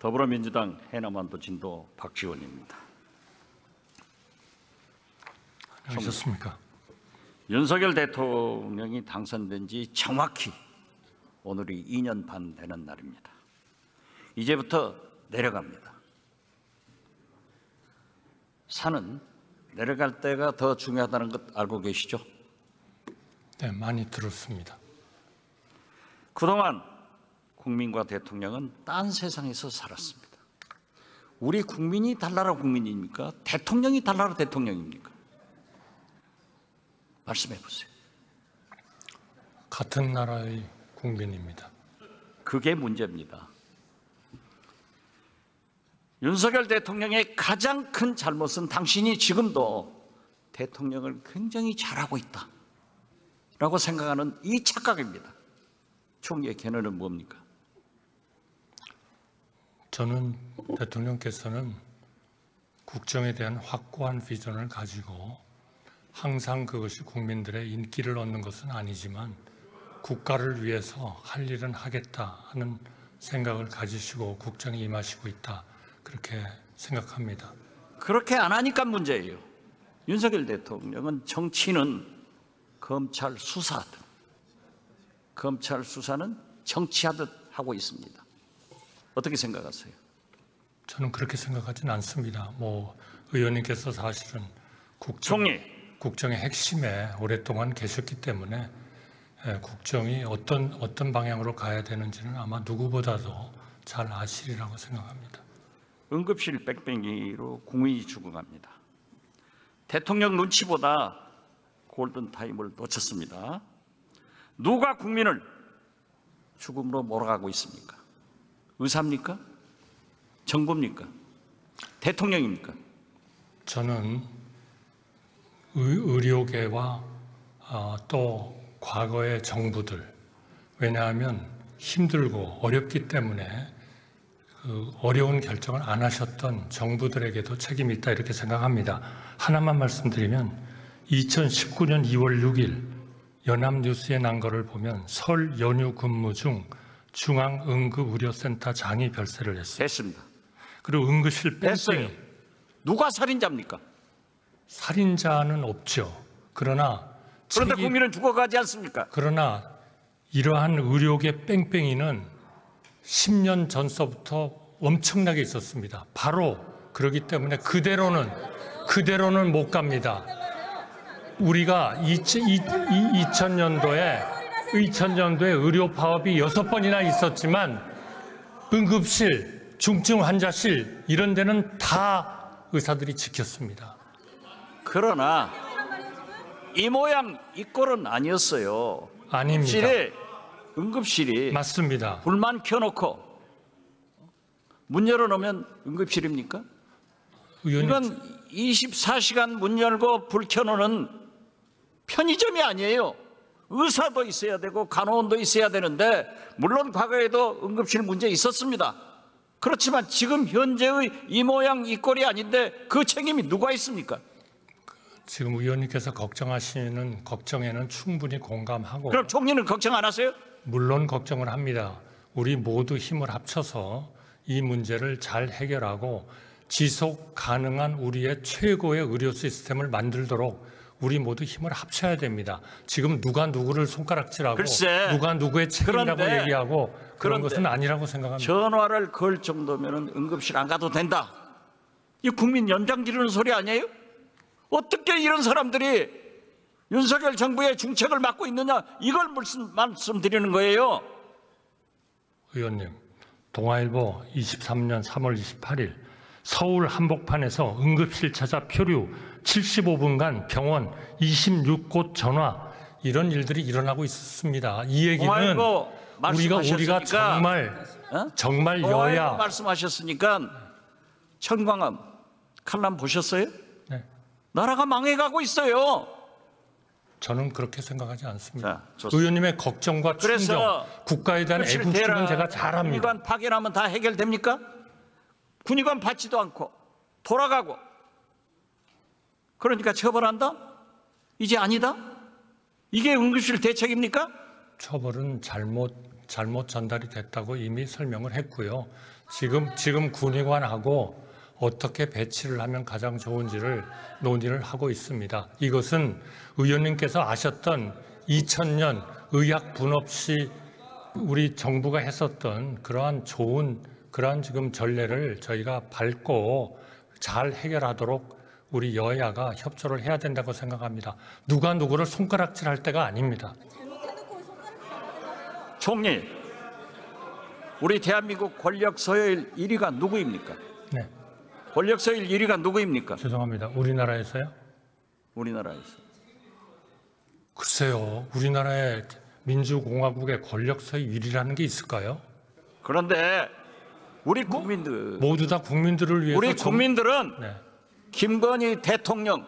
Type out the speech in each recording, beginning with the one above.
더불어민주당 해남완도진도 박지원입니다. 안녕하셨습니까? 윤석열 대통령이 당선된 지 정확히 오늘이 2년 반 되는 날입니다. 이제부터 내려갑니다. 산은 내려갈 때가 더 중요하다는 것 알고 계시죠? 네, 많이 들었습니다. 그동안 국민과 대통령은 딴 세상에서 살았습니다. 우리 국민이 달나라 국민입니까? 대통령이 달나라 대통령입니까? 말씀해 보세요. 같은 나라의 국민입니다. 그게 문제입니다. 윤석열 대통령의 가장 큰 잘못은 당신이 지금도 대통령을 굉장히 잘하고 있다라고 생각하는 이 착각입니다. 총리의 견해는 뭡니까? 저는 대통령께서는 국정에 대한 확고한 비전을 가지고 항상 그것이 국민들의 인기를 얻는 것은 아니지만 국가를 위해서 할 일은 하겠다 하는 생각을 가지시고 국정에 임하시고 있다, 그렇게 생각합니다. 그렇게 안 하니까 문제예요. 윤석열 대통령은 정치는 검찰 수사하듯, 검찰 수사는 정치하듯 하고 있습니다. 어떻게 생각하세요? 저는 그렇게 생각하지는 않습니다. 의원님께서 사실은 국정의 핵심에 오랫동안 계셨기 때문에 국정이 어떤 방향으로 가야 되는지는 아마 누구보다도 잘 아시리라고 생각합니다. 응급실 뺑뺑이로 국민이 죽어갑니다. 대통령 눈치보다 골든타임을 놓쳤습니다. 누가 국민을 죽음으로 몰아가고 있습니까? 의사입니까? 정부입니까? 대통령입니까? 저는 의료계와 또 과거의 정부들, 왜냐하면 힘들고 어렵기 때문에 그 어려운 결정을 안 하셨던 정부들에게도 책임이 있다, 이렇게 생각합니다. 하나만 말씀드리면 2019년 2월 6일 연합뉴스에 난 거를 보면 설 연휴 근무 중 중앙응급의료센터 장이 별세를 했어요. 됐습니다. 그리고 응급실 됐어요. 뺑뺑이. 누가 살인자입니까? 살인자는 없죠. 그런데 국민은 죽어가지 않습니까? 그러나 이러한 의료계 뺑뺑이는 10년 전서부터 엄청나게 있었습니다. 바로 그렇기 때문에 그대로는 못 갑니다. 우리가 2000년도에 의료 파업이 6번이나 있었지만 응급실, 중증 환자실 이런 데는 다 의사들이 지켰습니다. 그러나 이 모양 이 꼴은 아니었어요. 아닙니다. 응급실이 맞습니다. 불만 켜놓고 문 열어놓으면 응급실입니까? 의원님, 이건 24시간 문 열고 불 켜놓는 편의점이 아니에요. 의사도 있어야 되고 간호원도 있어야 되는데, 물론 과거에도 응급실 문제 있었습니다. 그렇지만 지금 현재의 이 모양 이 꼴이 아닌데 그 책임이 누가 있습니까? 지금 의원님께서 걱정하시는 걱정에는 충분히 공감하고, 그럼 총리는 걱정 안 하세요? 물론 걱정을 합니다. 우리 모두 힘을 합쳐서 이 문제를 잘 해결하고 지속 가능한 우리의 최고의 의료 시스템을 만들도록 우리 모두 힘을 합쳐야 됩니다. 지금 누가 누구를 손가락질하고 누가 누구의 책임이라고 얘기하고 그런 것은 아니라고 생각합니다. 전화를 걸 정도면 응급실 안 가도 된다. 이 국민 연장 지르는 소리 아니에요? 어떻게 이런 사람들이 윤석열 정부의 중책을 맡고 있느냐, 이걸 말씀드리는 거예요. 의원님, 동아일보 23년 3월 28일 서울 한복판에서 응급실 찾아 표류 75분간 병원 26곳 전화, 이런 일들이 일어나고 있습니다. 이 얘기는 우리가 정말 여야 말씀하셨으니까 천광암 칼럼 보셨어요? 네. 나라가 망해가고 있어요. 저는 그렇게 생각하지 않습니다. 자, 의원님의 걱정과 충정, 국가에 대한 애국심은 제가 잘합니다. 군의관 파견하면 다 해결됩니까? 군의관 받지도 않고 돌아가고, 그러니까 처벌한다? 이제 아니다? 이게 응급실 대책입니까? 처벌은 잘못 전달이 됐다고 이미 설명을 했고요. 지금 군의관하고 어떻게 배치를 하면 가장 좋은지를 논의를 하고 있습니다. 이것은 의원님께서 아셨던 2000년 의학 분업 시 우리 정부가 했었던 그러한 좋은 그러한 지금 전례를 저희가 밟고 잘 해결하도록 우리 여야가 협조를 해야 된다고 생각합니다. 누가 누구를 손가락질할 때가 아닙니다. 총리, 우리 대한민국 권력 서열 1위가 누구입니까? 네, 권력 서열 1위가 누구입니까? 죄송합니다. 우리나라에서요? 우리나라에서. 글쎄요. 우리나라의 민주공화국의 권력서의 1위라는 게 있을까요? 그런데 우리 국민들, 모두 다 국민들을 위해서 우리 국민들은 네. 김건희 대통령,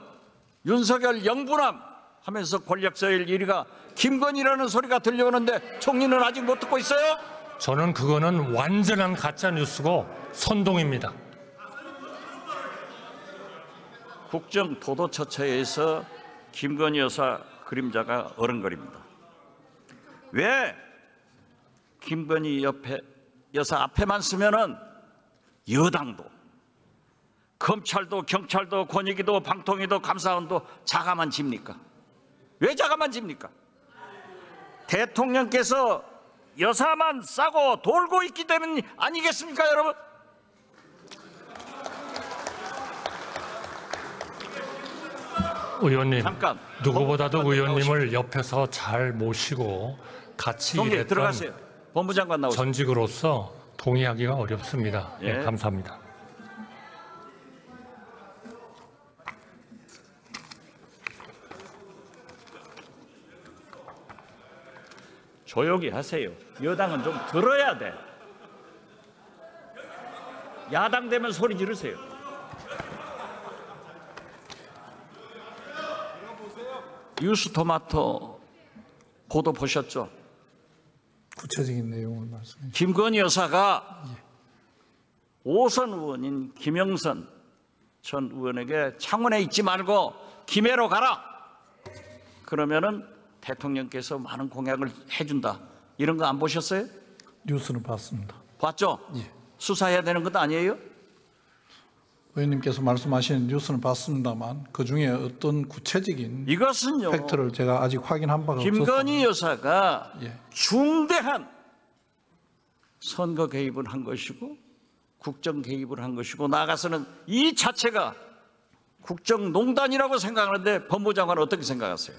윤석열 영부남 하면서 권력 서열 1위가 김건희라는 소리가 들려오는데 총리는 아직 못 듣고 있어요? 저는 그거는 완전한 가짜 뉴스고 선동입니다. 국정 도도처처에서 김건희 여사 그림자가 어른거립니다. 왜 김건희 여사 앞에만 쓰면은 여당도, 검찰도, 경찰도, 권익위도, 방통위도, 감사원도 자가만 집니까? 왜 자가만 집니까? 대통령께서 여사만 싸고 돌고 있기 때문 아니겠습니까, 여러분? 의원님, 잠깐. 누구보다도 의원님을 옆에서 잘 모시고 같이 총리 일했던 들어가세요. 법무장관 나오세요. 전직으로서 동의하기가 어렵습니다. 예. 네, 감사합니다. 조용히 하세요. 여당은 좀 들어야 돼. 야당 되면 소리 지르세요. 뉴스토마토 보도 보셨죠? 구체적인 내용을 말씀해 주시죠. 김건희 여사가 오선 의원인 김영선 전 의원에게 창원에 있지 말고 김해로 가라. 그러면은 대통령께서 많은 공약을 해준다. 이런 거 안 보셨어요? 뉴스는 봤습니다. 봤죠? 예. 수사해야 되는 것도 아니에요? 의원님께서 말씀하신 뉴스는 봤습니다만 그 중에 어떤 구체적인 이것은요, 팩트를 제가 아직 확인한 바가 김건희 없어서 여사가 예. 중대한 선거 개입을 한 것이고 국정 개입을 한 것이고 나아가서는 이 자체가 국정농단이라고 생각하는데 법무장관은 어떻게 생각하세요?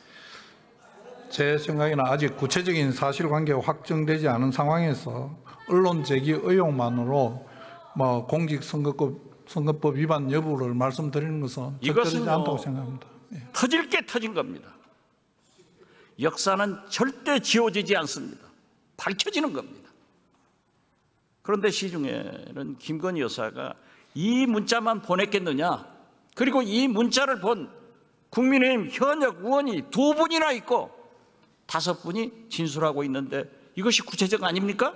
제 생각에는 아직 구체적인 사실관계가 확정되지 않은 상황에서 언론 제기 의혹만으로 뭐 공직선거법 위반 여부를 말씀드리는 것은 적절하지 않다고 생각합니다. 예. 터질 게 터진 겁니다. 역사는 절대 지워지지 않습니다. 밝혀지는 겁니다. 그런데 시중에는 김건희 여사가 이 문자만 보냈겠느냐, 그리고 이 문자를 본 국민의힘 현역 의원이 2분이나 있고 5분이 진술하고 있는데 이것이 구체적 아닙니까?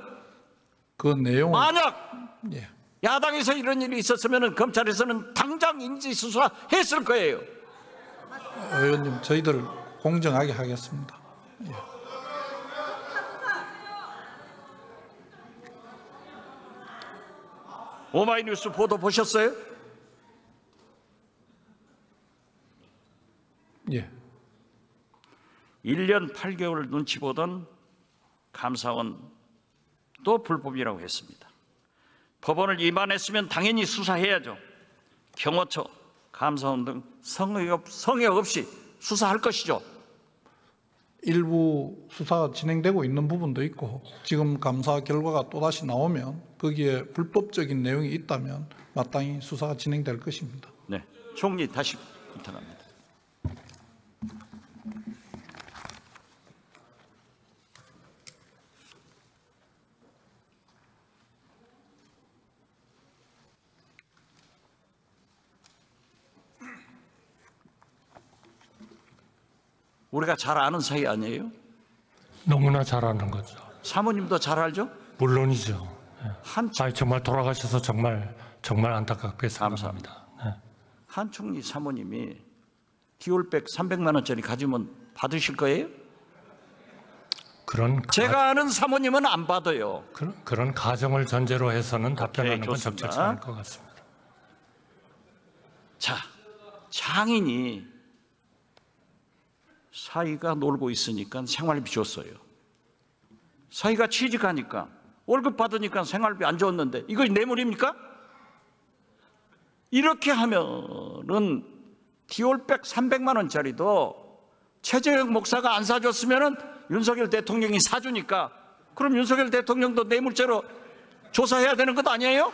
그 내용을 만약 예. 야당에서 이런 일이 있었으면 검찰에서는 당장 인지수사했을 거예요. 의원님, 저희들 공정하게 하겠습니다. 예. 오마이뉴스 보도 보셨어요? 예. 1년 8개월 눈치 보던 감사원도 불법이라고 했습니다. 법원을 위반했으면 당연히 수사해야죠. 경호처, 감사원 등 성역 없이 수사할 것이죠. 일부 수사가 진행되고 있는 부분도 있고 지금 감사 결과가 또다시 나오면 거기에 불법적인 내용이 있다면 마땅히 수사가 진행될 것입니다. 네, 총리 다시 부탁합니다. 우리가 잘 아는 사이 아니에요? 너무나 잘 아는 거죠. 사모님도 잘 알죠? 물론이죠. 예. 한 정말 돌아가셔서 정말 안타깝게 생각합니다. 네. 한 총리 사모님이 디올백 300만 원짜리 가지면 받으실 거예요? 제가 아는 사모님은 안 받아요. 그런 가정을 전제로 해서는 답변하는 건 좋습니다. 적절치 않을 것 같습니다. 자, 장인이 사위가 놀고 있으니까 생활비 줬어요. 사위가 취직하니까 월급 받으니까 생활비 안 줬는데 이거 뇌물입니까? 이렇게 하면은 디올백 300만 원짜리도 최재형 목사가 안 사줬으면은 윤석열 대통령이 사주니까 그럼 윤석열 대통령도 뇌물죄로 조사해야 되는 것 아니에요?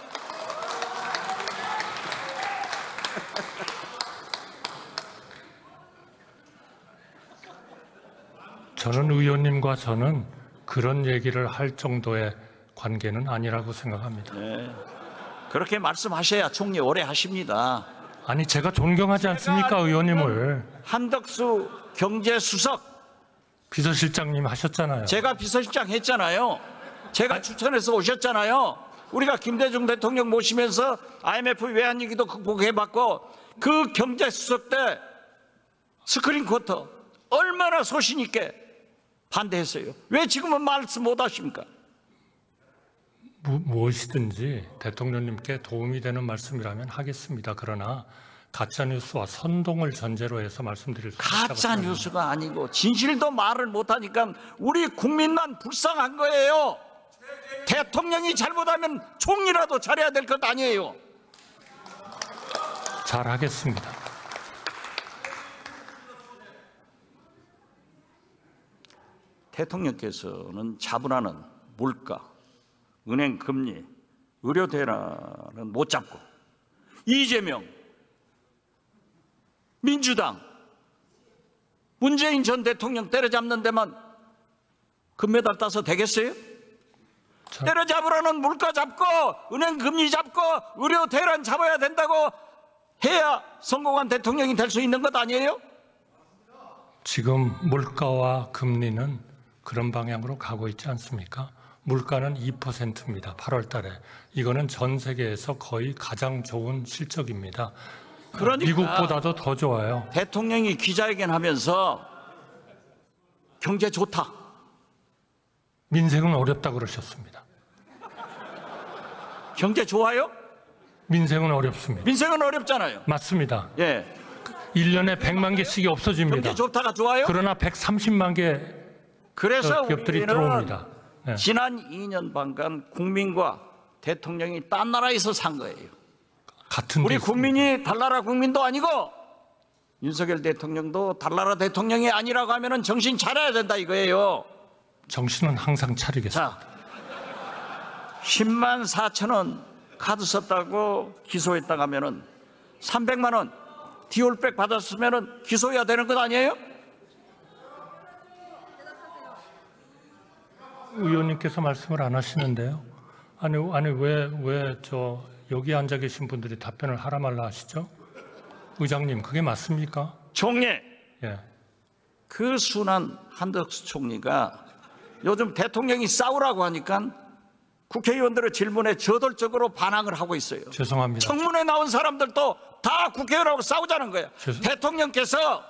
저는 의원님과 저는 그런 얘기를 할 정도의 관계는 아니라고 생각합니다. 네. 그렇게 말씀하셔야 총리 오래 하십니다. 아니 제가 존경하지 않습니까 의원님을. 한덕수 경제수석 비서실장님 하셨잖아요. 제가 비서실장 했잖아요. 제가 추천해서 오셨잖아요. 우리가 김대중 대통령 모시면서 IMF 외환위기도 극복해봤고 그 경제수석 때 스크린 쿼터 얼마나 소신 있게 반대했어요. 왜 지금은 말씀 못 하십니까? 무엇이든지 대통령님께 도움이 되는 말씀이라면 하겠습니다. 그러나 가짜뉴스와 선동을 전제로 해서 말씀드릴 수 있다고 생각합니다. 가짜뉴스가 아니고 진실도 말을 못하니까 우리 국민만 불쌍한 거예요. 대통령이 잘못하면 총리라도 잘해야 될 것 아니에요. 잘하겠습니다. 대통령께서는 자본하는 물가, 은행 금리, 의료 대란은 못 잡고 이재명, 민주당, 문재인 전 대통령 때려잡는 데만 금메달 따서 되겠어요? 때려잡으라는 물가 잡고 은행 금리 잡고 의료 대란 잡아야 된다고 해야 성공한 대통령이 될 수 있는 것 아니에요? 지금 물가와 금리는 그런 방향으로 가고 있지 않습니까? 물가는 2%입니다. 8월 달에. 이거는 전 세계에서 거의 가장 좋은 실적입니다. 그러니까 미국보다도 더 좋아요. 대통령이 기자회견 하면서 경제 좋다. 민생은 어렵다 그러셨습니다. 경제 좋아요? 민생은 어렵습니다. 민생은 어렵잖아요. 맞습니다. 예. 1년에 100만 개씩이 없어집니다. 경제 좋다가 좋아요? 그러나 130만 개 그래서 기업들이 우리는 들어옵니다. 네. 지난 2년 반간 국민과 대통령이 딴 나라에서 산 거예요. 같은 우리 데 있습니다. 국민이 달나라 국민도 아니고 윤석열 대통령도 달나라 대통령이 아니라고 하면은 정신 차려야 된다 이거예요. 정신은 항상 차리겠습니다. 자, 10만 4천 원 카드 썼다고 기소했다가 하면은 300만 원 디올백 받았으면은 기소해야 되는 것 아니에요? 의원님께서 말씀을 안 하시는데요. 아니 왜 저 여기 앉아 계신 분들이 답변을 하라 말라 하시죠? 의장님 그게 맞습니까? 총리, 예. 그 순한 한덕수 총리가 요즘 대통령이 싸우라고 하니까 국회의원들의 질문에 저돌적으로 반항을 하고 있어요. 죄송합니다. 청문회 나온 사람들도 다 국회의원하고 싸우자는 거야. 죄송- 대통령께서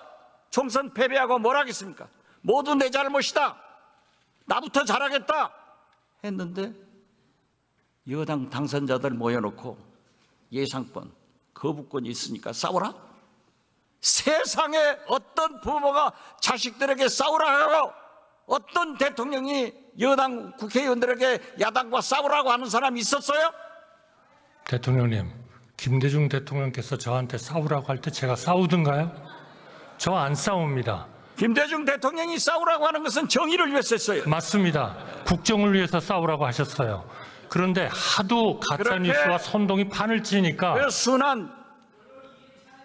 총선 패배하고 뭘 하겠습니까? 모두 내 잘못이다. 나부터 잘하겠다 했는데 여당 당선자들 모여놓고 예상권, 거부권이 있으니까 싸우라? 세상에 어떤 부모가 자식들에게 싸우라 하고 어떤 대통령이 여당 국회의원들에게 야당과 싸우라고 하는 사람이 있었어요? 대통령님, 김대중 대통령께서 저한테 싸우라고 할 때 제가 싸우던가요? 저 안 싸웁니다. 김대중 대통령이 싸우라고 하는 것은 정의를 위해서 했어요. 맞습니다. 국정을 위해서 싸우라고 하셨어요. 그런데 하도 가짜뉴스와 그렇게 선동이 판을 치니까 그 순한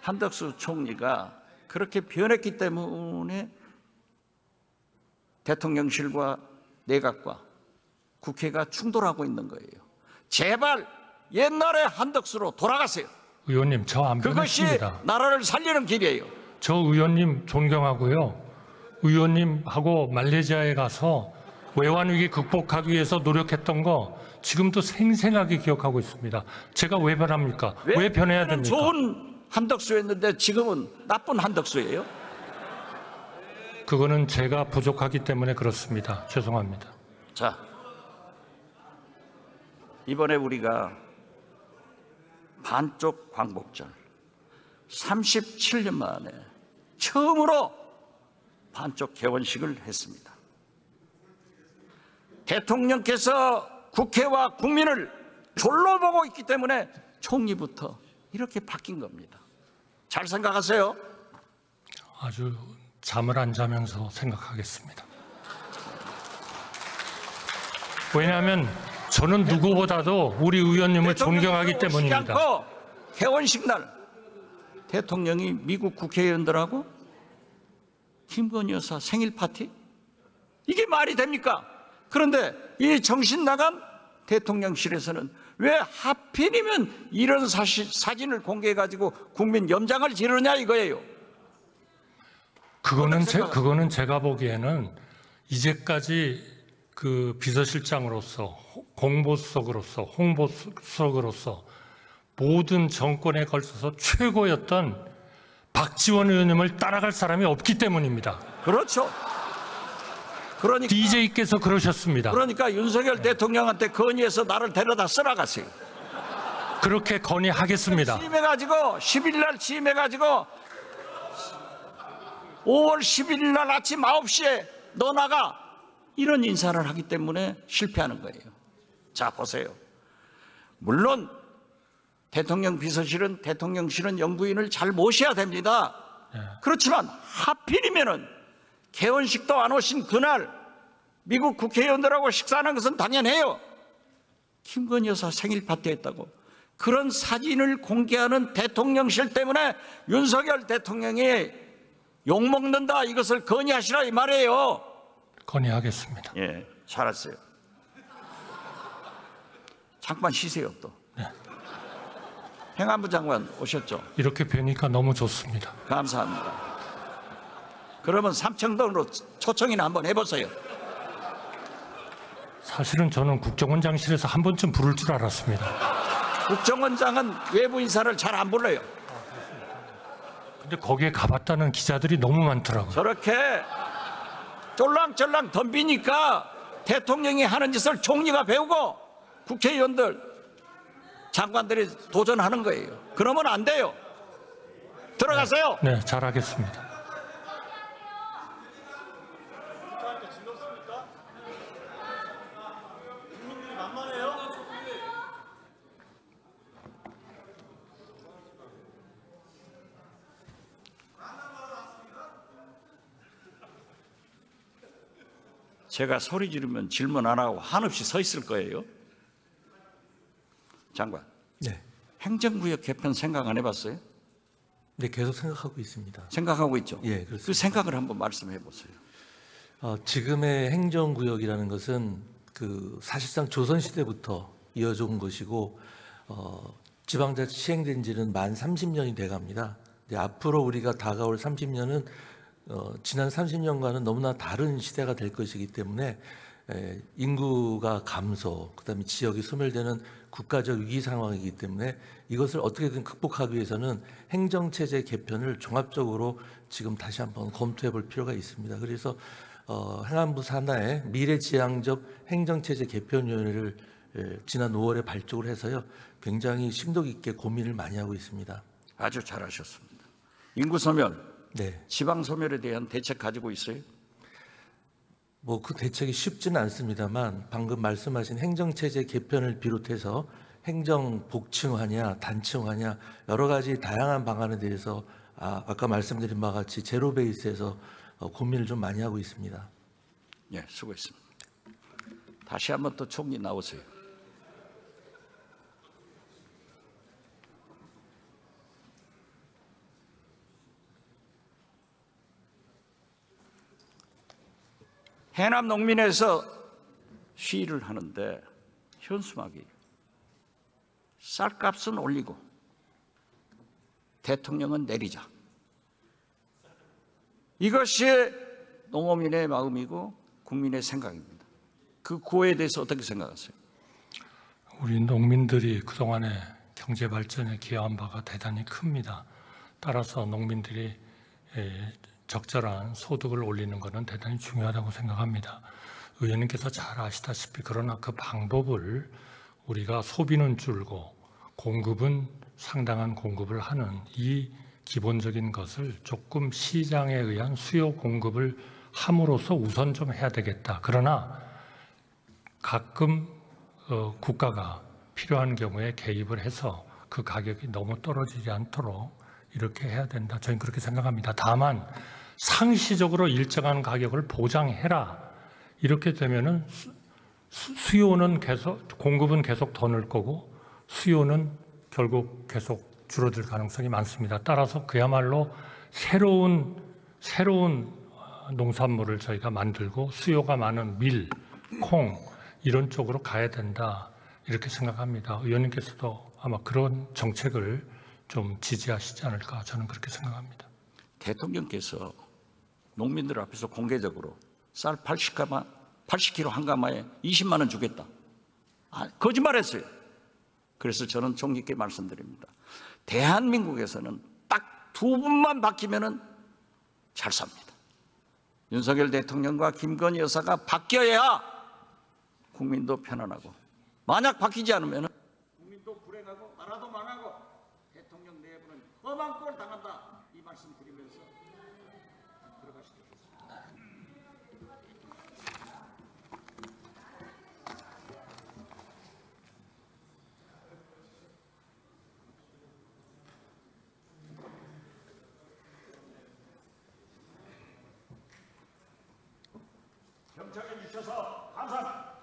한덕수 총리가 그렇게 변했기 때문에 대통령실과 내각과 국회가 충돌하고 있는 거예요. 제발 옛날의 한덕수로 돌아가세요. 의원님 저 안 그것이 변했습니다. 나라를 살리는 길이에요. 저 의원님 존경하고요. 의원님하고 말레이시아에 가서 외환위기 극복하기 위해서 노력했던 거 지금도 생생하게 기억하고 있습니다. 제가 왜 변합니까? 왜 변해야 됩니까? 좋은 한덕수였는데 지금은 나쁜 한덕수예요. 그거는 제가 부족하기 때문에 그렇습니다. 죄송합니다. 자, 이번에 우리가 반쪽 광복절 37년 만에 처음으로 반쪽 개원식을 했습니다. 대통령께서 국회와 국민을 졸로 보고 있기 때문에 총리부터 이렇게 바뀐 겁니다. 잘 생각하세요. 아주 잠을 안 자면서 생각하겠습니다. 왜냐하면 저는 누구보다도 우리 의원님을 존경하기 때문입니다. 않고 개원식 날 대통령이 미국 국회의원들하고 김건희 여사 생일 파티? 이게 말이 됩니까? 그런데 이 정신 나간 대통령실에서는 왜 하필이면 이런 사진을 공개해가지고 국민 염장을 지르냐 이거예요. 그거는 제가 보기에는 이제까지 그 비서실장으로서 공보수석으로서 홍보수석으로서 모든 정권에 걸쳐서 최고였던 박지원 의원님을 따라갈 사람이 없기 때문입니다. 그렇죠. 그러니까 DJ께서 그러셨습니다. 그러니까 윤석열 대통령한테 건의해서 나를 데려다 쓰라가세요. 그렇게 건의하겠습니다. 취임해가지고 10일 날 취임해가지고 5월 11일 날 아침 9시에 너 나가 이런 인사를 하기 때문에 실패하는 거예요. 자 보세요. 물론 대통령 비서실은 대통령실은 영부인을 잘 모셔야 됩니다. 그렇지만 하필이면은 개원식도 안 오신 그날 미국 국회의원들하고 식사하는 것은 당연해요. 김건희 여사 생일 파티 했다고 그런 사진을 공개하는 대통령실 때문에 윤석열 대통령이 욕먹는다 이것을 건의하시라 이 말이에요. 건의하겠습니다. 예, 잘했어요. 잠깐 쉬세요 또. 네. 행안부 장관 오셨죠? 이렇게 뵈니까 너무 좋습니다. 감사합니다. 그러면 삼청동으로 초청이나 한번 해보세요. 사실은 저는 국정원장실에서 한 번쯤 부를 줄 알았습니다. 국정원장은 외부 인사를 잘 안 불러요. 근데 거기에 가봤다는 기자들이 너무 많더라고요. 저렇게 쫄랑쫄랑 덤비니까 대통령이 하는 짓을 총리가 배우고 국회의원들, 장관들이 도전하는 거예요. 그러면 안 돼요. 들어가세요. 네, 잘하겠습니다. 제가 소리 지르면 질문 안 하고 한없이 서 있을 거예요. 장관, 네. 행정구역 개편 생각 안 해봤어요? 네, 계속 생각하고 있습니다. 생각하고 있죠? 예, 그렇습니다. 그 생각을 한번 말씀해 보세요. 지금의 행정구역이라는 것은 사실상 조선시대부터 이어져 온 것이고 지방자치 시행된 지는 만 30년이 돼갑니다. 앞으로 우리가 다가올 30년은 지난 30년과는 너무나 다른 시대가 될 것이기 때문에 인구가 감소, 그다음에 지역이 소멸되는 국가적 위기 상황이기 때문에 이것을 어떻게든 극복하기 위해서는 행정체제 개편을 종합적으로 지금 다시 한번 검토해 볼 필요가 있습니다. 그래서 행안부 산하에 미래지향적 행정체제 개편위원회를 지난 5월에 발족을 해서요, 굉장히 심도 깊게 고민을 많이 하고 있습니다. 아주 잘하셨습니다. 인구 소멸, 네. 지방 소멸에 대한 대책 가지고 있어요? 그 대책이 쉽지는 않습니다만 방금 말씀하신 행정체제 개편을 비롯해서 행정 복층화냐 단층화냐 여러 가지 다양한 방안에 대해서 아까 말씀드린 바와 같이 제로 베이스에서 고민을 좀 많이 하고 있습니다. 예, 수고했습니다. 다시 한번 또 총리 나오세요. 해남 농민에서 시위를 하는데 현수막이 쌀값은 올리고 대통령은 내리자. 이것이 농어민의 마음이고 국민의 생각입니다. 그 구호에 대해서 어떻게 생각하세요? 우리 농민들이 그동안에 경제 발전에 기여한 바가 대단히 큽니다. 따라서 농민들이 적절한 소득을 올리는 것은 대단히 중요하다고 생각합니다. 의원님께서 잘 아시다시피 그러나 그 방법을 우리가 소비는 줄고 공급은 상당한 공급을 하는 이 기본적인 것을 조금 시장에 의한 수요 공급을 함으로써 우선 좀 해야 되겠다. 그러나 가끔 국가가 필요한 경우에 개입을 해서 그 가격이 너무 떨어지지 않도록 이렇게 해야 된다. 저는 그렇게 생각합니다. 다만 상시적으로 일정한 가격을 보장해라. 이렇게 되면은 수요는 계속, 공급은 계속 더 늘 거고 수요는 결국 계속 줄어들 가능성이 많습니다. 따라서 그야말로 새로운 농산물을 저희가 만들고 수요가 많은 밀, 콩 이런 쪽으로 가야 된다. 이렇게 생각합니다. 의원님께서도 아마 그런 정책을 좀 지지하시지 않을까 저는 그렇게 생각합니다. 대통령께서 농민들 앞에서 공개적으로 쌀 80kg 한 가마에 20만 원 주겠다. 거짓말했어요. 그래서 저는 총리 있게 말씀드립니다. 대한민국에서는 딱 두 분만 바뀌면은 잘 삽니다. 윤석열 대통령과 김건희 여사가 바뀌어야 국민도 편안하고, 만약 바뀌지 않으면 국민도 불행하고 나라도 망하고 대통령 내부는 험한 꼴 당한다. 이 말씀 드리면서 들어가시죠. 경청해 주셔서 감사합니다.